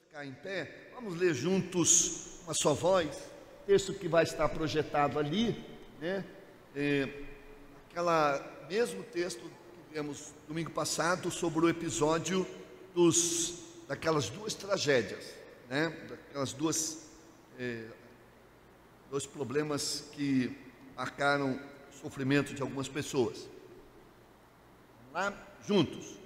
ficar em pé, vamos ler juntos uma só voz, texto que vai estar projetado ali, né? Mesmo texto que vimos domingo passado sobre o episódio daquelas duas tragédias, né? Daquelas dois problemas que marcaram o sofrimento de algumas pessoas. Vamos lá, juntos.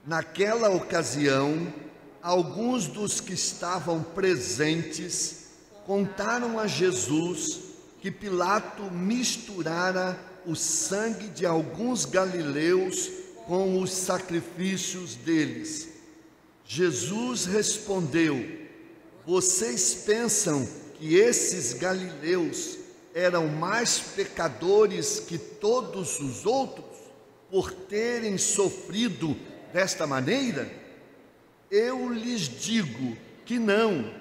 Naquela ocasião, alguns dos que estavam presentes contaram a Jesus que Pilato misturara o sangue de alguns galileus com os sacrifícios deles. Jesus respondeu: vocês pensam que esses galileus eram mais pecadores que todos os outros por terem sofrido desta maneira? Eu lhes digo que não,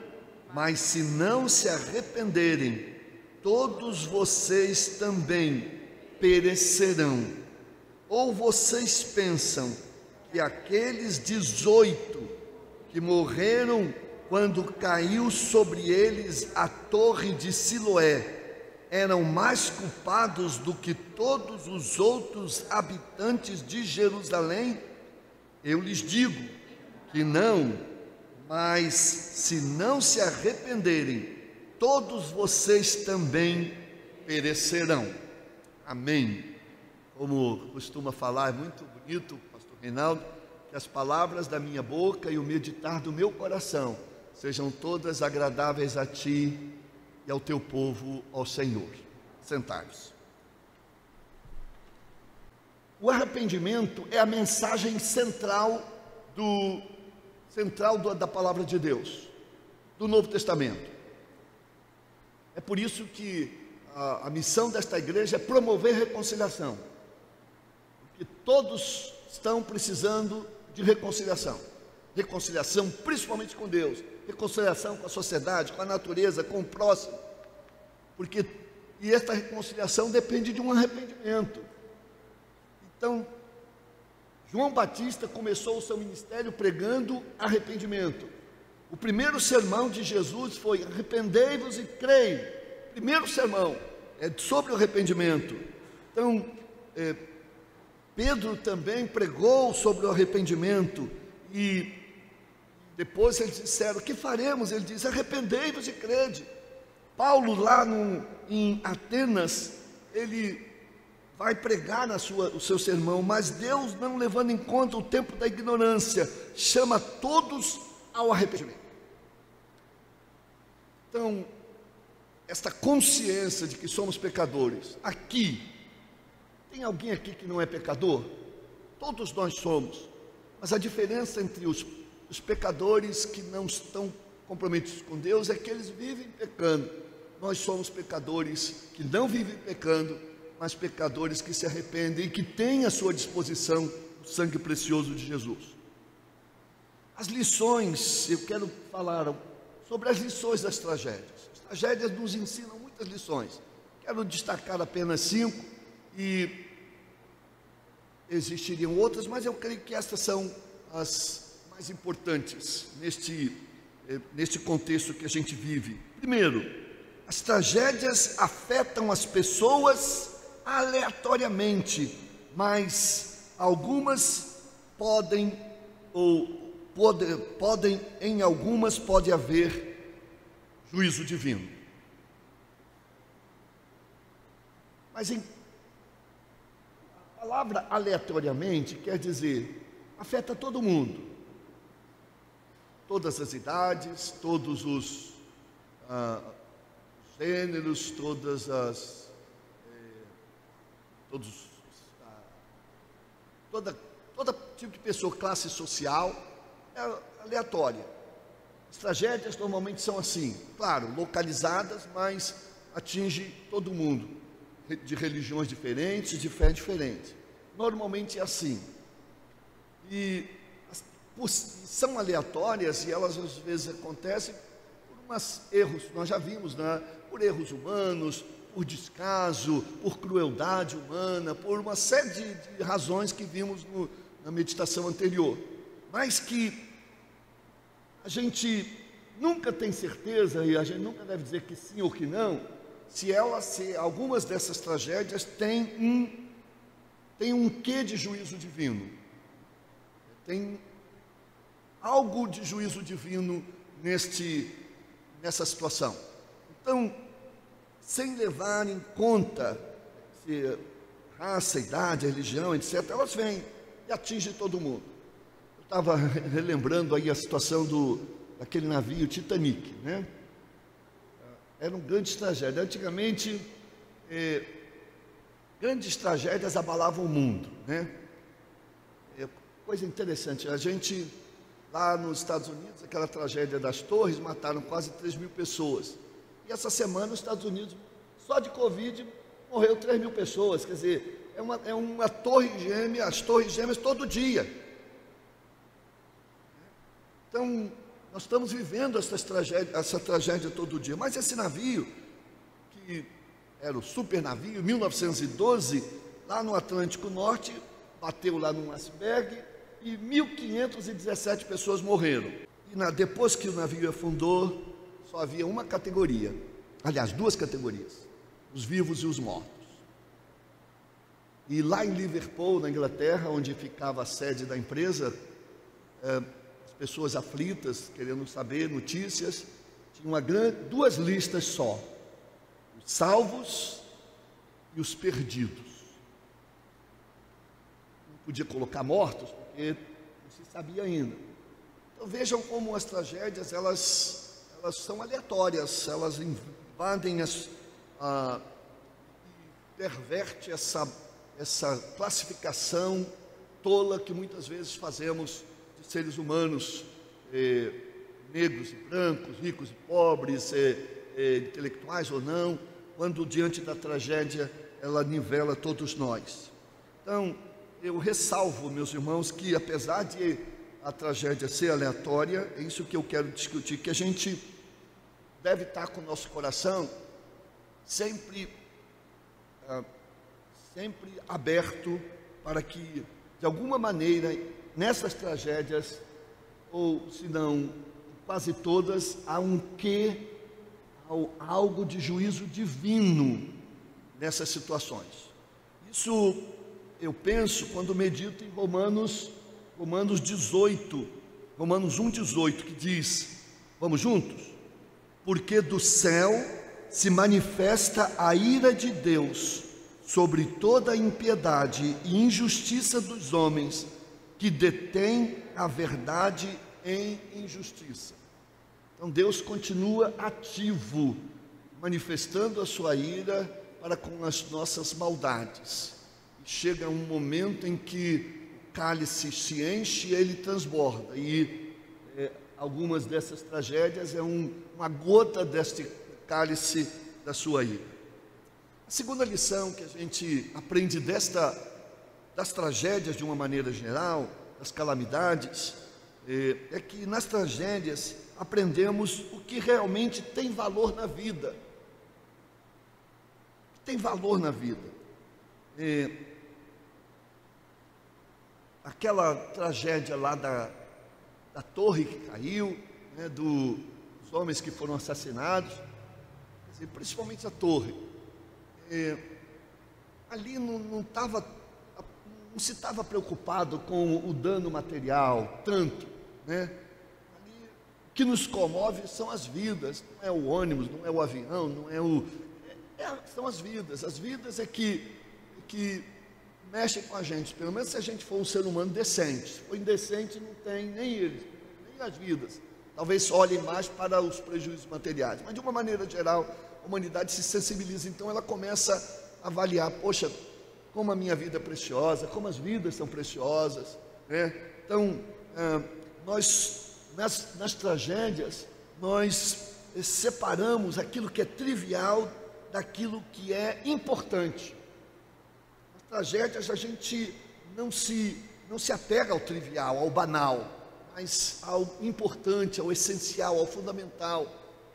mas se não se arrependerem, todos vocês também perecerão. Ou vocês pensam que aqueles 18 que morreram quando caiu sobre eles a torre de Siloé eram mais culpados do que todos os outros habitantes de Jerusalém? Eu lhes digo que não, mas se não se arrependerem, todos vocês também perecerão. Amém. Como costuma falar, é muito bonito, pastor Reinaldo, que as palavras da minha boca e o meditar do meu coração sejam todas agradáveis a ti e ao teu povo, ao Senhor. Sentai-vos. O arrependimento é a mensagem central da palavra de Deus, do Novo Testamento. É por isso que a missão desta igreja é promover reconciliação, porque todos estão precisando de reconciliação, principalmente com Deus, reconciliação com a sociedade, com a natureza, com o próximo, e esta reconciliação depende de um arrependimento. Então, João Batista começou o seu ministério pregando arrependimento. O primeiro sermão de Jesus foi: arrependei-vos e crei. Primeiro sermão é sobre o arrependimento. Então, Pedro também pregou sobre o arrependimento, e depois eles disseram: o que faremos? Ele diz: arrependei-vos e crede. Paulo, lá em Atenas, ele vai pregar o seu sermão, mas Deus, não levando em conta o tempo da ignorância, chama todos ao arrependimento. Então, esta consciência de que somos pecadores, tem alguém aqui que não é pecador? Todos nós somos, mas a diferença entre os pecadores que não estão comprometidos com Deus é que eles vivem pecando. Nós somos pecadores que não vivem pecando, mas pecadores que se arrependem e que têm à sua disposição o sangue precioso de Jesus. As lições, eu quero falar sobre as lições das tragédias. As tragédias nos ensinam muitas lições. Quero destacar apenas 5, e existiriam outras, mas eu creio que estas são as mais importantes neste contexto que a gente vive. Primeiro, as tragédias afetam as pessoas aleatoriamente, mas algumas em algumas pode haver juízo divino. Mas a palavra aleatoriamente quer dizer, afeta todo mundo, todas as idades, todos os gêneros, todo tipo de pessoa, classe social, é aleatória. As tragédias normalmente são assim, claro, localizadas, mas atinge todo mundo, de religiões diferentes, de fé diferente. Normalmente é assim. E são aleatórias, e elas às vezes acontecem por erros, nós já vimos, né? Por erros humanos, por descaso, por crueldade humana, por uma série de razões que vimos na meditação anterior, mas que a gente nunca tem certeza, e a gente nunca deve dizer que sim ou que não, se algumas dessas tragédias têm um quê de juízo divino. Tem algo de juízo divino nessa situação. Então, sem levar em conta raça, idade, religião, etc., elas vêm e atingem todo mundo. Eu estava relembrando aí a situação daquele navio Titanic, né? Era um grande tragédia. Antigamente, grandes tragédias abalavam o mundo, né? Coisa interessante, a gente, lá nos Estados Unidos, aquela tragédia das torres, mataram quase 3.000 pessoas. E essa semana, os Estados Unidos, só de Covid, morreu 3.000 pessoas. Quer dizer, é uma torre gêmea, as torres gêmeas todo dia. Então, nós estamos vivendo essa tragédia todo dia. Mas esse navio, que era o super navio, em 1912, lá no Atlântico Norte, bateu lá num iceberg e 1.517 pessoas morreram. E depois que o navio afundou, só havia uma categoria, aliás, duas categorias, os vivos e os mortos. E lá em Liverpool, na Inglaterra, onde ficava a sede da empresa, as pessoas aflitas, querendo saber notícias, tinham duas listas só, os salvos e os perdidos. Não podia colocar mortos, porque não se sabia ainda. Então vejam como as tragédias, elas são aleatórias, elas invadem perverte essa classificação tola que muitas vezes fazemos de seres humanos, negros e brancos, ricos e pobres, intelectuais ou não, quando diante da tragédia ela nivela todos nós. Então, eu ressalvo, meus irmãos, que apesar de a tragédia ser aleatória, é isso que eu quero discutir, que a gente deve estar com o nosso coração sempre aberto para que, de alguma maneira, nessas tragédias, ou se não quase todas, há algo de juízo divino nessas situações. Isso eu penso quando medito em Romanos 1:18, que diz, vamos juntos? Porque do céu se manifesta a ira de Deus sobre toda a impiedade e injustiça dos homens que detêm a verdade em injustiça. Então Deus continua ativo, manifestando a sua ira para com as nossas maldades. E chega um momento em que o cálice se enche e ele transborda. E algumas dessas tragédias é uma gota deste cálice da sua ira. A segunda lição que a gente aprende das tragédias de uma maneira geral, das calamidades, é que nas tragédias aprendemos o que realmente tem valor na vida. O que tem valor na vida. Aquela tragédia lá da torre que caiu, né, dos homens que foram assassinados, principalmente a torre. Ali não se estava preocupado com o dano material, tanto, né? Ali, o que nos comove são as vidas, não é o ônibus, não é o avião, não é são as vidas é que mexem com a gente, pelo menos se a gente for um ser humano decente. Se for indecente, não tem nem eles, nem as vidas. Talvez olhem mais para os prejuízos materiais, mas de uma maneira geral, a humanidade se sensibiliza, então ela começa a avaliar, poxa, como a minha vida é preciosa, como as vidas são preciosas, né? Então, nós, nas tragédias, nós separamos aquilo que é trivial daquilo que é importante. Nas tragédias, a gente não se apega ao trivial, ao banal, mas ao importante, ao essencial, ao fundamental,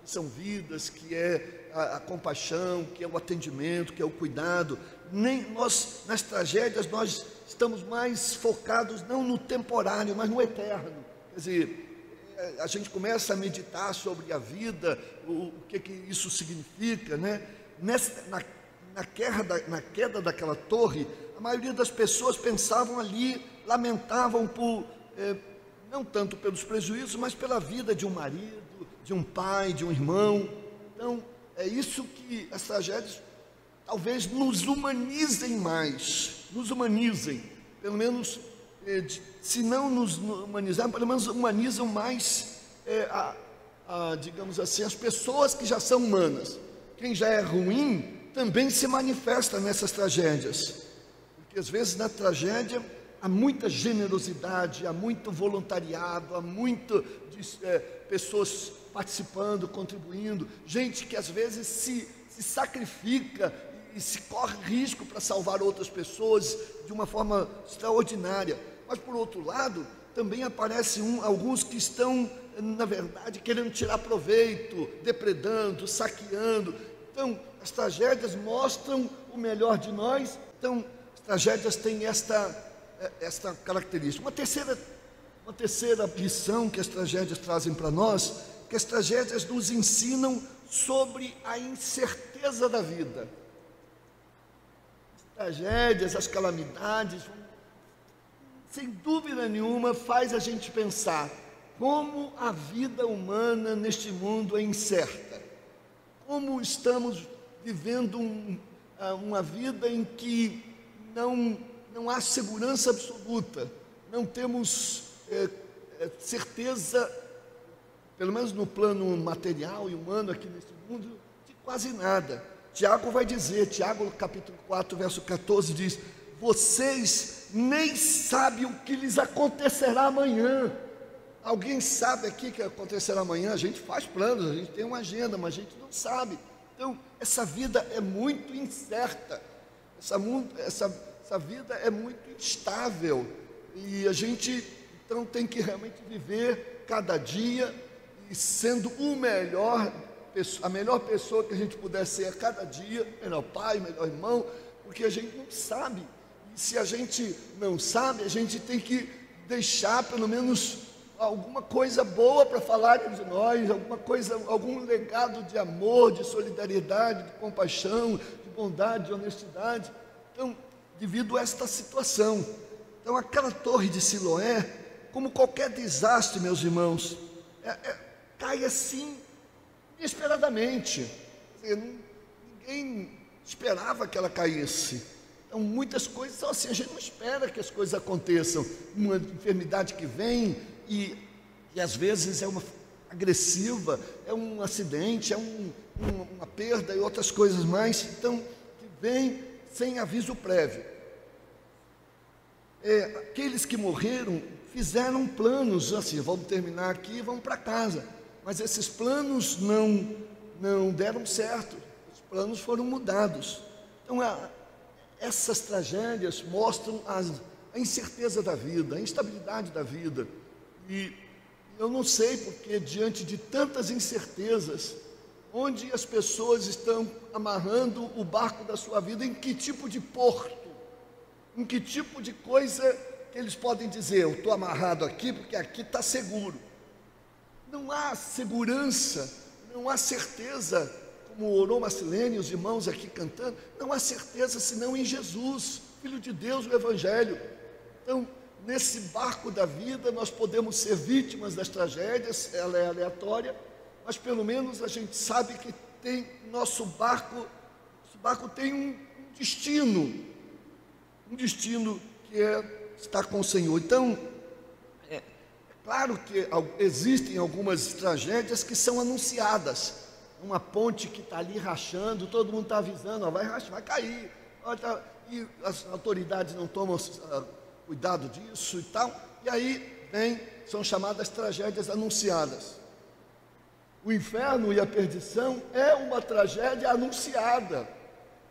que são vidas, que é a compaixão, que é o atendimento, que é o cuidado. Nas tragédias, nós estamos mais focados não no temporário, mas no eterno. Quer dizer, a gente começa a meditar sobre a vida, o que isso significa, né? Na queda daquela torre, a maioria das pessoas pensavam ali, lamentavam por, não tanto pelos prejuízos, mas pela vida de um marido, de um pai, de um irmão. Então, é isso que as tragédias talvez nos humanizem mais, nos humanizem, pelo menos, se não nos humanizar, pelo menos humanizam mais, digamos assim, as pessoas que já são humanas. Quem já é ruim também se manifesta nessas tragédias, porque às vezes na tragédia há muita generosidade, há muito voluntariado, há muitas pessoas participando, contribuindo, gente que às vezes se sacrifica e se corre risco para salvar outras pessoas de uma forma extraordinária. Mas por outro lado, também aparecem alguns que estão, na verdade, querendo tirar proveito, depredando, saqueando. Então, as tragédias mostram o melhor de nós. Então, as tragédias têm esta característica. Uma terceira lição que as tragédias trazem para nós, que as tragédias nos ensinam sobre a incerteza da vida. As tragédias, as calamidades, sem dúvida nenhuma, faz a gente pensar como a vida humana neste mundo é incerta. Como estamos vivendo uma vida em que não há segurança absoluta, não temos certeza, pelo menos no plano material e humano aqui neste mundo, de quase nada. Tiago vai dizer, Tiago capítulo 4, verso 14 diz: vocês nem sabem o que lhes acontecerá amanhã. Alguém sabe aqui o que acontecerá amanhã? A gente faz planos, a gente tem uma agenda, mas a gente não sabe. Então, essa vida é muito incerta, essa vida é muito instável, e a gente, então, tem que realmente viver cada dia, e sendo a melhor pessoa que a gente puder ser a cada dia, melhor pai, melhor irmão, porque a gente não sabe, e se a gente não sabe, a gente tem que deixar pelo menos alguma coisa boa para falarem de nós, algum legado de amor, de solidariedade, de compaixão, de bondade, de honestidade. Então, devido a esta situação, então aquela torre de Siloé, como qualquer desastre, meus irmãos, cai assim, inesperadamente. Ninguém esperava que ela caísse. Então, muitas coisas são assim, a gente não espera que as coisas aconteçam. Uma enfermidade que vem e às vezes é uma agressiva, é um acidente, é uma perda e outras coisas mais, então, que vem sem aviso prévio. Aqueles que morreram fizeram planos, assim, vamos terminar aqui e vamos para casa, mas esses planos não deram certo, os planos foram mudados. Então, essas tragédias mostram a incerteza da vida, a instabilidade da vida, e eu não sei porque, diante de tantas incertezas, onde as pessoas estão amarrando o barco da sua vida, em que tipo de porto, em que tipo de coisa que eles podem dizer, eu estou amarrado aqui porque aqui está seguro. Não há segurança, não há certeza, como orou Marcelene e os irmãos aqui cantando, não há certeza senão em Jesus, Filho de Deus, o Evangelho. Então, nesse barco da vida, nós podemos ser vítimas das tragédias, ela é aleatória, mas pelo menos a gente sabe que tem nosso barco tem um destino que estar com o Senhor. Então, é claro que existem algumas tragédias que são anunciadas, uma ponte que está ali rachando, todo mundo está avisando, vai rachar, vai cair, e as autoridades não tomam cuidado disso e tal, e aí são chamadas tragédias anunciadas. O inferno e a perdição é uma tragédia anunciada,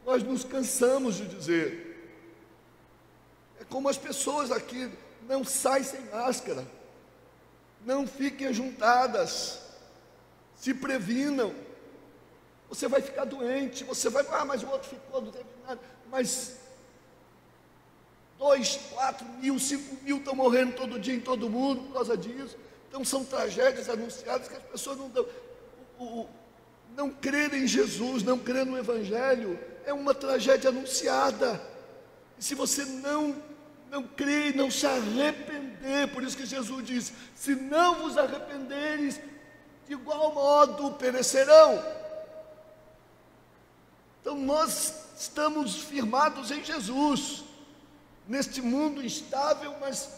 nós nos cansamos de dizer. É como as pessoas aqui, não saem sem máscara, não fiquem juntadas, se previnam, você vai ficar doente, você vai, mas o outro ficou, não teve nada, mas 2, 4 mil, 5 mil estão morrendo todo dia em todo mundo por causa disso. Então são tragédias anunciadas que as pessoas não dão. Não crer em Jesus, não crer no Evangelho, é uma tragédia anunciada. E se você não crer, não se arrepender, por isso que Jesus diz: se não vos arrependeres, de igual modo perecerão. Então nós estamos firmados em Jesus, neste mundo instável, mas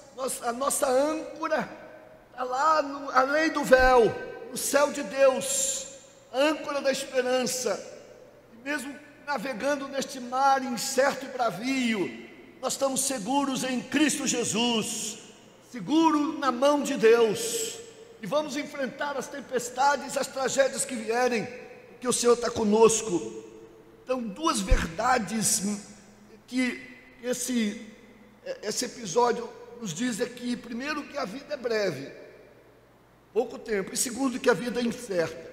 a nossa âncora está lá além do véu, no céu de Deus, a âncora da esperança. E mesmo navegando neste mar incerto e bravio, nós estamos seguros em Cristo Jesus, seguro na mão de Deus, e vamos enfrentar as tempestades, as tragédias que vierem, porque o Senhor está conosco. Então, duas verdades que esse episódio nos diz aqui: primeiro, que a vida é breve, pouco tempo, e segundo, que a vida é incerta,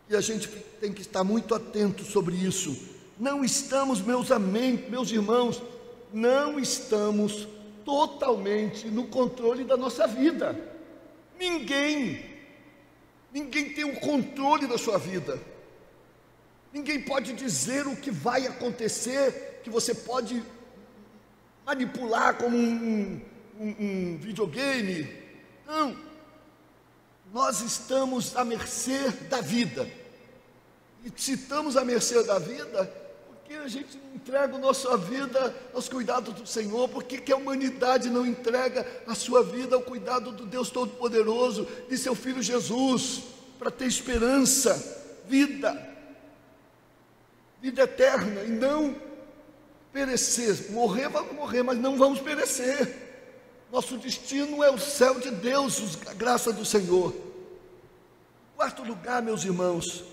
e a gente tem que estar muito atento sobre isso. Não estamos, meus irmãos, não estamos totalmente no controle da nossa vida. Ninguém tem o controle da sua vida. Ninguém pode dizer o que vai acontecer, que você pode manipular como um videogame. Não, nós estamos à mercê da vida. E se estamos à mercê da vida, por que a gente não entrega a nossa vida aos cuidados do Senhor? Por que a humanidade não entrega a sua vida ao cuidado do Deus Todo-Poderoso e seu Filho Jesus, para ter esperança, vida eterna, e não perecer? Morrer, vamos morrer, mas não vamos perecer. Nosso destino é o céu de Deus, a graça do Senhor. Quarto lugar, meus irmãos,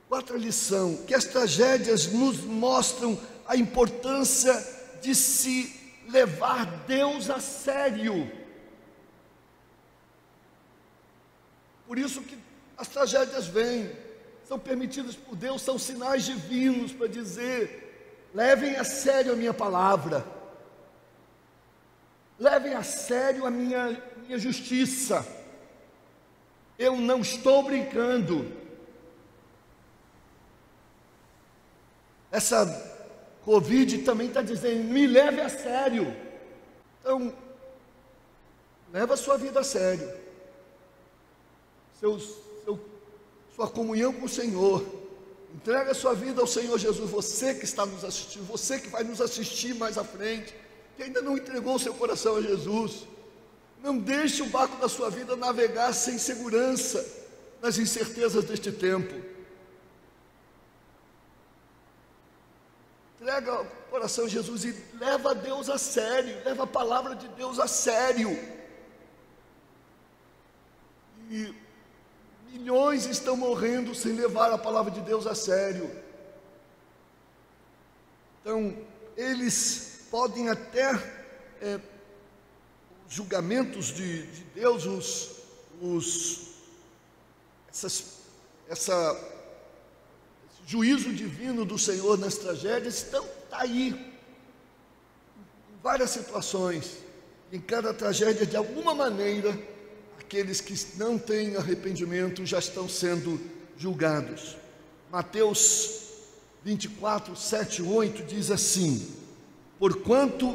quarta lição, que as tragédias nos mostram a importância de se levar Deus a sério. Por isso que as tragédias vêm, são permitidas por Deus, são sinais divinos para dizer: levem a sério a minha palavra, levem a sério a minha justiça. Eu não estou brincando. Essa Covid também está dizendo: me leve a sério. Então, leva a sua vida a sério, sua comunhão com o Senhor. Entrega a sua vida ao Senhor Jesus. Você que está nos assistindo, você que vai nos assistir mais à frente, que ainda não entregou o seu coração a Jesus, não deixe o barco da sua vida navegar sem segurança nas incertezas deste tempo. Entrega o coração a Jesus e leva a Deus a sério, leva a palavra de Deus a sério. E milhões estão morrendo sem levar a palavra de Deus a sério. Então, eles podem até, os julgamentos de Deus, esse juízo divino do Senhor nas tragédias estão aí, em várias situações. Em cada tragédia, de alguma maneira, aqueles que não têm arrependimento já estão sendo julgados. Mateus 24, 7 e 8 diz assim: porquanto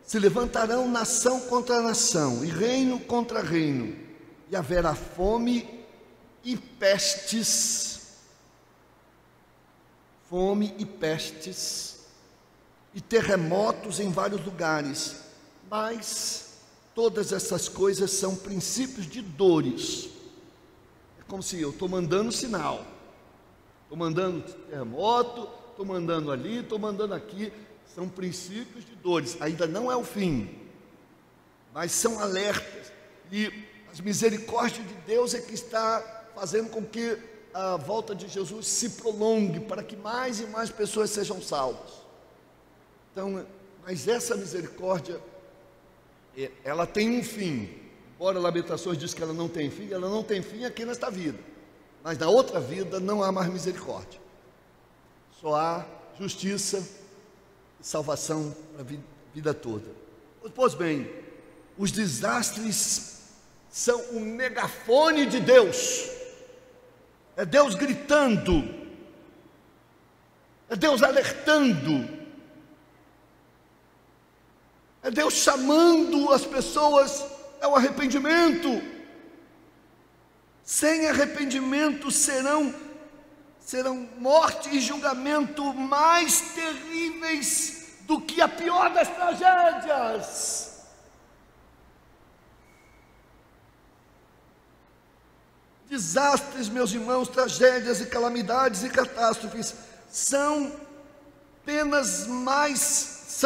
se levantarão nação contra nação, e reino contra reino, e haverá fome e pestes, e terremotos em vários lugares, mas todas essas coisas são princípios de dores. É como se eu estou mandando sinal, estou mandando terremoto, estou mandando ali, estou mandando aqui. São princípios de dores, ainda não é o fim, mas são alertas. E as misericórdias de Deus é que está fazendo com que a volta de Jesus se prolongue, para que mais e mais pessoas sejam salvas. Então, mas essa misericórdia, ela tem um fim. Embora Lamentações diz que ela não tem fim, ela não tem fim aqui nesta vida, mas na outra vida não há mais misericórdia, só há justiça e salvação para a vida toda. Pois bem, os desastres são o megafone de Deus. É Deus gritando, é Deus alertando, é Deus chamando as pessoas ao arrependimento. Sem arrependimento serão morte e julgamento mais terríveis do que a pior das tragédias. Desastres, meus irmãos, tragédias e calamidades e catástrofes são apenas mais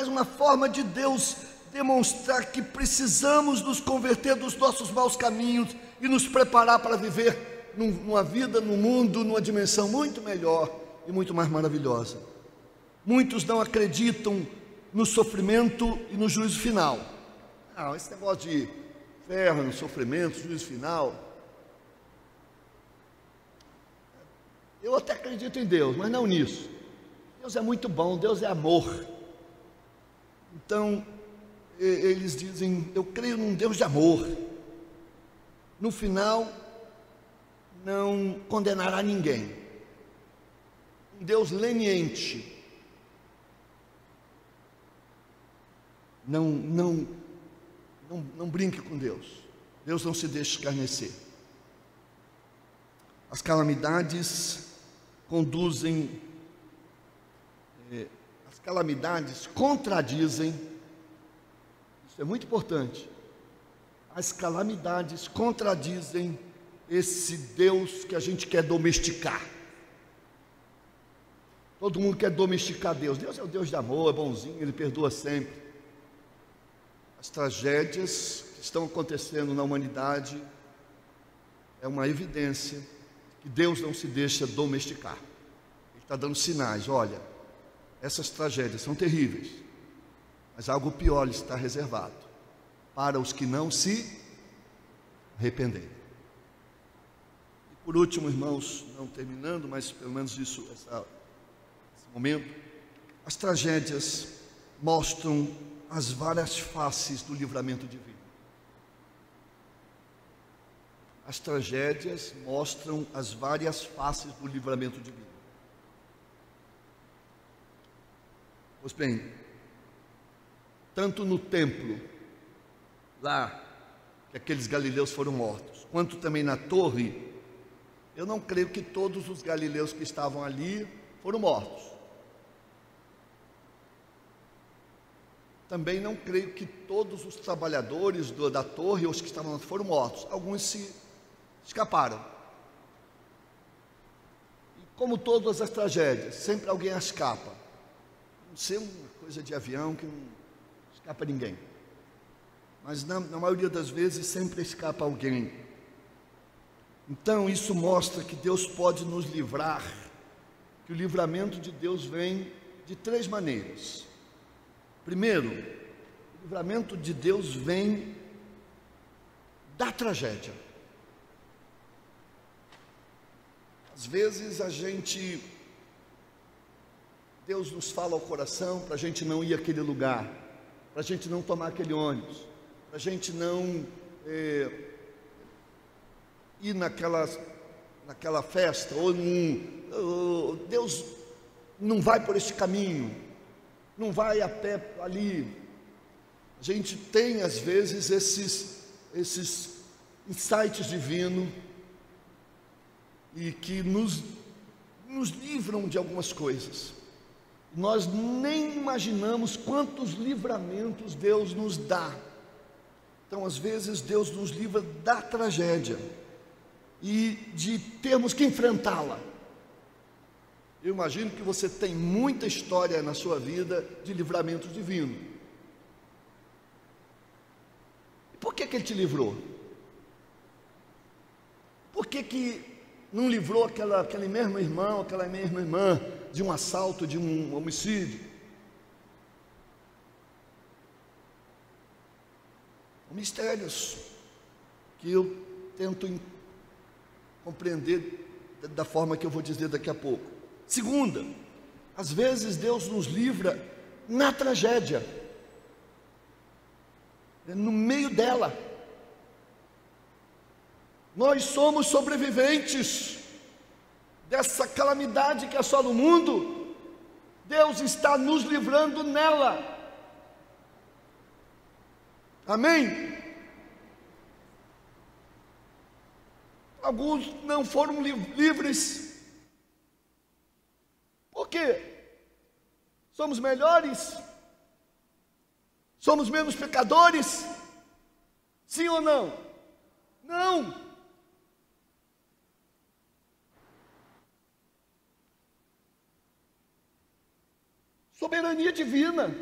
uma forma de Deus demonstrar que precisamos nos converter dos nossos maus caminhos e nos preparar para viver numa vida, num mundo, numa dimensão muito melhor e muito mais maravilhosa. Muitos não acreditam no sofrimento e no juízo final. Não, esse negócio de inferno, sofrimento, juízo final, eu até acredito em Deus, mas não nisso. Deus é muito bom, Deus é amor. Então, eles dizem, eu creio num Deus de amor. No final, não condenará ninguém. Um Deus leniente. Não brinque com Deus. Deus não se deixa escarnecer. As calamidades contradizem, isso é muito importante, as calamidades contradizem esse Deus que a gente quer domesticar. Todo mundo quer domesticar Deus. Deus é o Deus de amor, é bonzinho, Ele perdoa sempre. As tragédias que estão acontecendo na humanidade é uma evidência que Deus não se deixa domesticar. Ele está dando sinais, olha, essas tragédias são terríveis, mas algo pior lhe está reservado para os que não se arrependerem. E por último, irmãos, não terminando, mas pelo menos esse momento, as tragédias mostram as várias faces do livramento divino. As tragédias mostram as várias faces do livramento divino. Pois bem, tanto no templo, lá, que aqueles galileus foram mortos, quanto também na torre, eu não creio que todos os galileus que estavam ali foram mortos. Também não creio que todos os trabalhadores da torre, ou os que estavam lá, foram mortos. Alguns se escaparam. E como todas as tragédias, sempre alguém escapa. Não sei uma coisa de avião que não escapa ninguém. Mas na maioria das vezes sempre escapa alguém. Então isso mostra que Deus pode nos livrar, que o livramento de Deus vem de três maneiras. Primeiro, o livramento de Deus vem da tragédia. Às vezes Deus nos fala ao coração para a gente não ir àquele lugar, para a gente não tomar aquele ônibus, para a gente não ir naquela festa, Deus não vai por este caminho, não vai a pé ali. A gente tem às vezes esses insights divinos e que nos livram de algumas coisas. Nós nem imaginamos quantos livramentos Deus nos dá. Então, às vezes, Deus nos livra da tragédia e de termos que enfrentá-la. Eu imagino que você tem muita história na sua vida de livramento divino. E por que Ele te livrou? Por que não livrou aquele mesmo irmão, aquela mesma irmã de um assalto, de um homicídio? Mistérios que eu tento compreender da forma que eu vou dizer daqui a pouco. Segunda, às vezes Deus nos livra na tragédia. no meio dela. Nós somos sobreviventes dessa calamidade que assola o mundo. Deus está nos livrando nela. Amém? Alguns não foram livres. Por quê? Somos melhores? Somos menos pecadores? Sim ou não? Não. Soberania divina,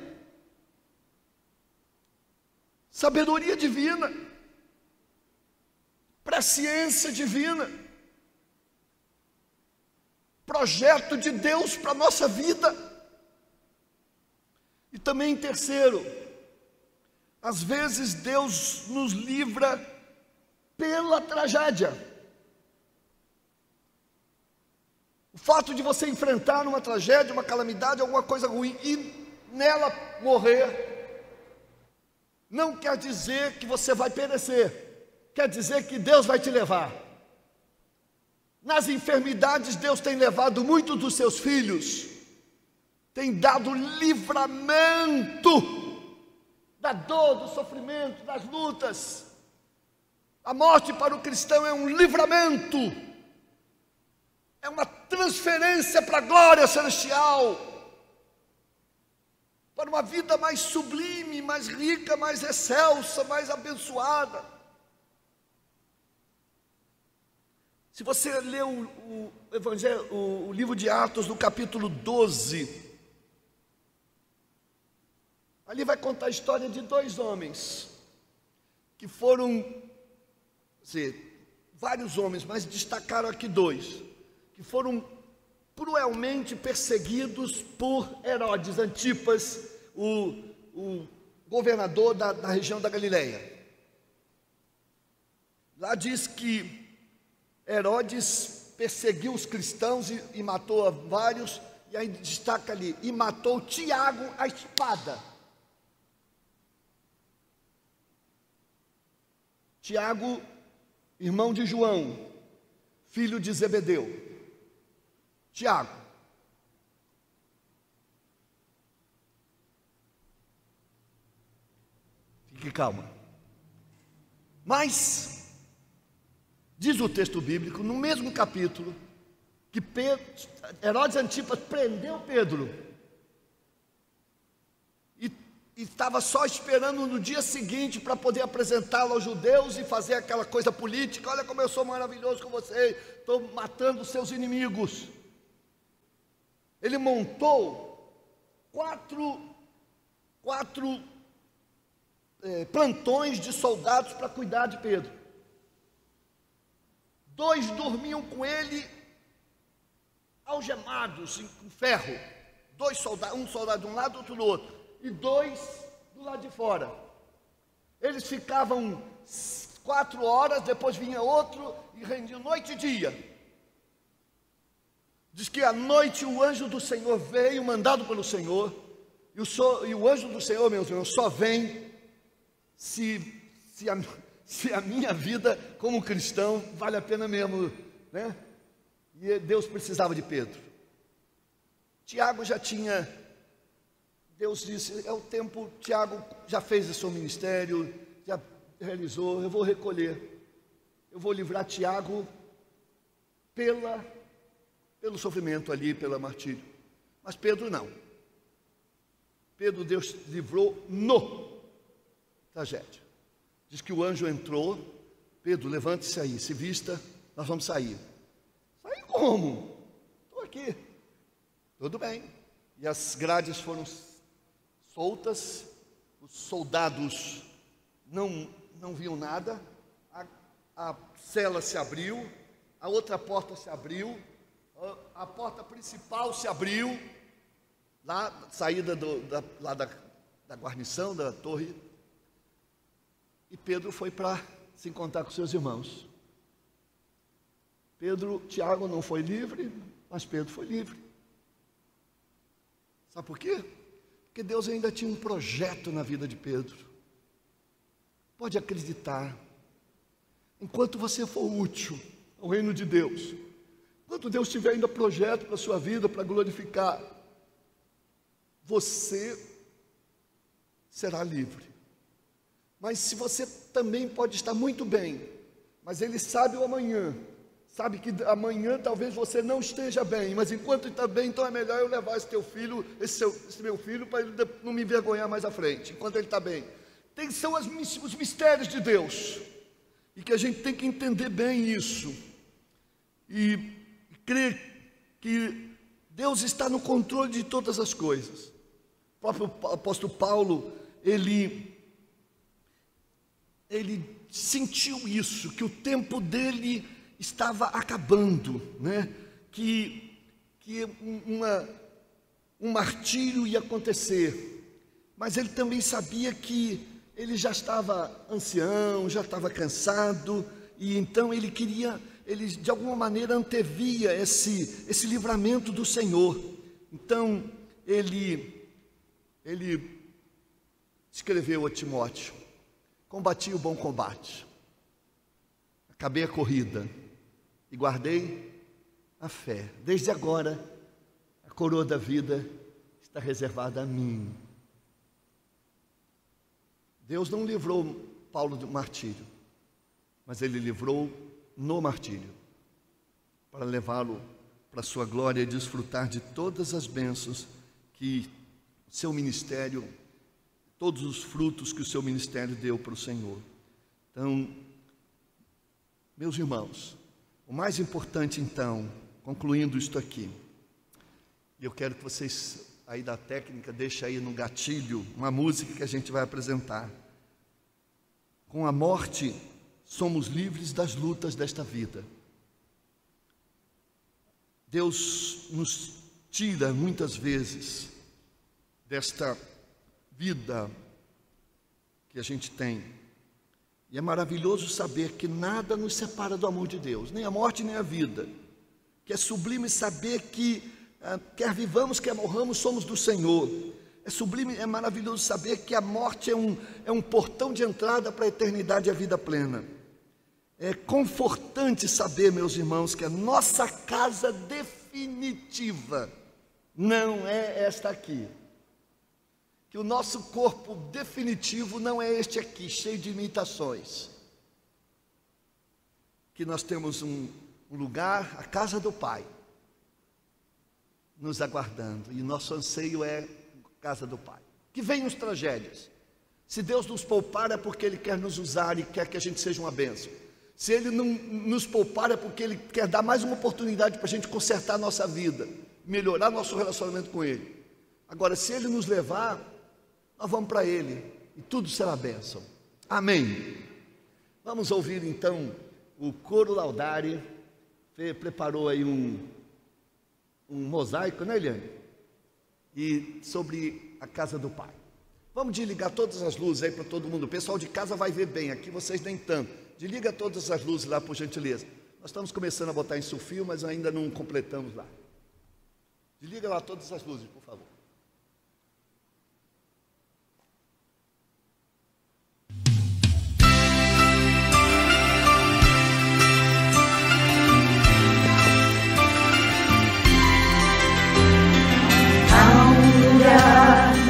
sabedoria divina, presciência divina, projeto de Deus para a nossa vida. E também, terceiro, às vezes Deus nos livra pela tragédia. O fato de você enfrentar uma tragédia, uma calamidade, alguma coisa ruim e nela morrer, não quer dizer que você vai perecer, quer dizer que Deus vai te levar. Nas enfermidades, Deus tem levado muitos dos seus filhos, tem dado livramento da dor, do sofrimento, das lutas. A morte para o cristão é um livramento, é uma transferência para a glória celestial, para uma vida mais sublime, mais rica, mais excelsa, mais abençoada. Se você ler o Evangelho, o livro de Atos, no capítulo 12, ali vai contar a história de dois homens, que foram, vários homens, mas destacaram aqui dois, que foram cruelmente perseguidos por Herodes Antipas, o governador da região da Galileia. Lá diz que Herodes perseguiu os cristãos e matou vários, e aí destaca ali, e matou Tiago à espada. Tiago, irmão de João, filho de Zebedeu. Tiago. Fique calma. Mas, diz o texto bíblico, no mesmo capítulo, que Herodes Antipas prendeu Pedro e estava só esperando no dia seguinte para poder apresentá-lo aos judeus e fazer aquela coisa política. Olha como eu sou maravilhoso com você, estou matando seus inimigos. Ele montou quatro plantões de soldados para cuidar de Pedro. 2 dormiam com ele algemados com ferro. 2 soldados, um soldado de um lado, outro do outro, e 2 do lado de fora. Eles ficavam 4 horas, depois vinha outro e rendiam noite e dia. Diz que à noite o anjo do Senhor veio, mandado pelo Senhor, e o anjo do Senhor, meus irmãos, só vem se a minha vida como cristão vale a pena mesmo, né? E Deus precisava de Pedro. Tiago já tinha, Deus disse, é o tempo, Tiago já fez o seu ministério, já realizou, eu vou recolher, eu vou livrar Tiago pelo sofrimento ali, pelo martírio. Mas Pedro não. Pedro, Deus livrou no tragédia. Diz que o anjo entrou, Pedro, levante-se aí, se vista, nós vamos sair. Sair como? Estou aqui. Tudo bem. E as grades foram soltas, os soldados não viam nada, a cela se abriu, a outra porta se abriu, a porta principal se abriu, lá, saída da guarnição, da torre, e Pedro foi para se encontrar com seus irmãos. Tiago não foi livre, mas Pedro foi livre. Sabe por quê? Porque Deus ainda tinha um projeto na vida de Pedro. pode acreditar, enquanto você for útil ao reino de Deus, enquanto Deus tiver ainda projeto para a sua vida, para glorificar, você será livre. Mas se você também pode estar muito bem, mas Ele sabe o amanhã, sabe que amanhã talvez você não esteja bem, mas enquanto está bem, então é melhor eu levar esse teu filho, esse meu filho, para ele não me envergonhar mais à frente, enquanto ele está bem. São os mistérios de Deus, e que a gente tem que entender bem isso, e crer que Deus está no controle de todas as coisas. O próprio apóstolo Paulo, ele sentiu isso, que o tempo dele estava acabando, né? que um martírio ia acontecer, mas ele também sabia que ele já estava ancião, já estava cansado, e então ele de alguma maneira antevia esse livramento do Senhor. Então ele escreveu a Timóteo: combati o bom combate, acabei a corrida e guardei a fé. Desde agora, a coroa da vida está reservada a mim. Deus não livrou Paulo do martírio, mas Ele livrou no martírio, para levá-lo para a sua glória e desfrutar de todas as bênçãos que seu ministério, todos os frutos que o seu ministério deu para o Senhor. Então, meus irmãos, o mais importante então, concluindo isto aqui, eu quero que vocês aí da técnica deixem aí no gatilho uma música que a gente vai apresentar. Com a morte somos livres das lutas desta vida. Deus nos tira muitas vezes desta vida que a gente tem, e é maravilhoso saber que nada nos separa do amor de Deus, nem a morte nem a vida, que é sublime saber que quer vivamos, quer morramos, somos do Senhor. É sublime, é maravilhoso saber que a morte é um portão de entrada para a eternidade e a vida plena. É confortante saber, meus irmãos, que a nossa casa definitiva não é esta aqui, que o nosso corpo definitivo não é este aqui, cheio de imitações, que nós temos um lugar, a casa do Pai, nos aguardando, e nosso anseio é a casa do Pai. Que venham as tragédias. Se Deus nos poupar é porque Ele quer nos usar e quer que a gente seja uma bênção. Se Ele não nos poupar é porque Ele quer dar mais uma oportunidade para a gente consertar a nossa vida, melhorar nosso relacionamento com Ele. Agora, se Ele nos levar, nós vamos para Ele e tudo será bênção. Amém. Vamos ouvir então o coro Laudare. Você preparou aí um mosaico, né, Eliane? E sobre a casa do Pai. Vamos desligar todas as luzes aí para todo mundo. O pessoal de casa vai ver bem, aqui vocês nem tanto. Desliga todas as luzes lá, por gentileza. Nós estamos começando a botar em sulfio, mas ainda não completamos lá. Desliga lá todas as luzes, por favor.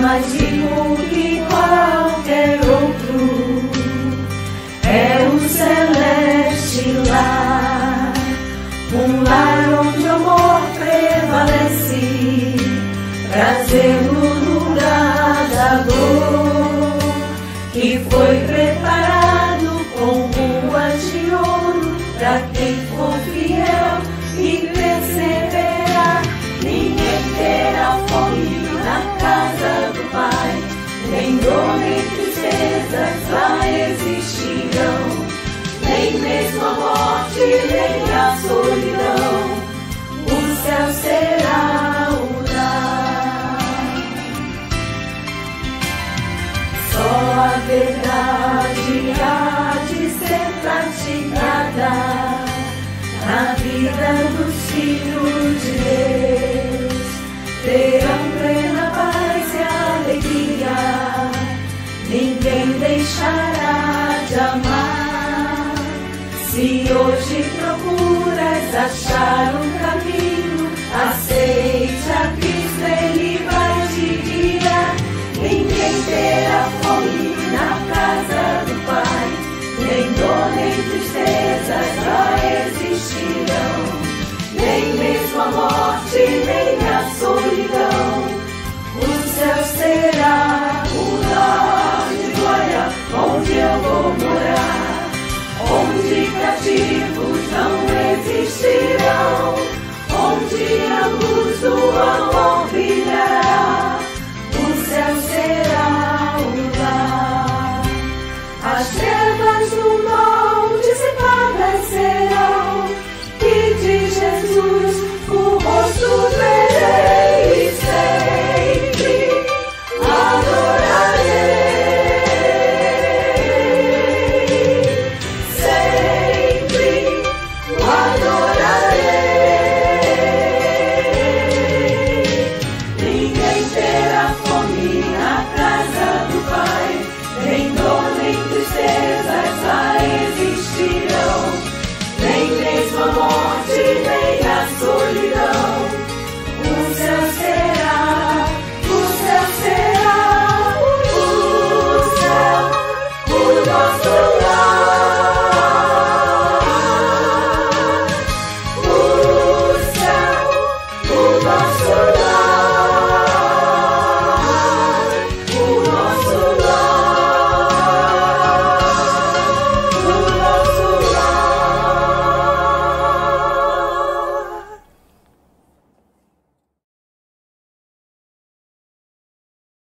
Mais rico que qualquer outro é o celeste lar, um lar onde o amor prevalece, trazendo no lugar da dor, que foi preparado com ruas de ouro para quem for fiel e perseverar. Ninguém terá fome na casa do Pai, nem dor nem tristezas lá existirão, nem mesmo a morte, nem a solidão, o céu será o lar. Só a verdade há de ser praticada na vida dos filhos de Deus, terão plena paz e alegria, ninguém deixará Se hoje procuras achar um caminho, aceite a Cristo, Ele vai te guiar. Ninguém terá fome na casa do Pai, nem dor nem tristeza já existirão, nem mesmo a morte, nem a solidão. O céu será um lar de glória, onde eu vou morar, onde cativos não existirão, onde a luz do amor brilhará. O céu será um lar.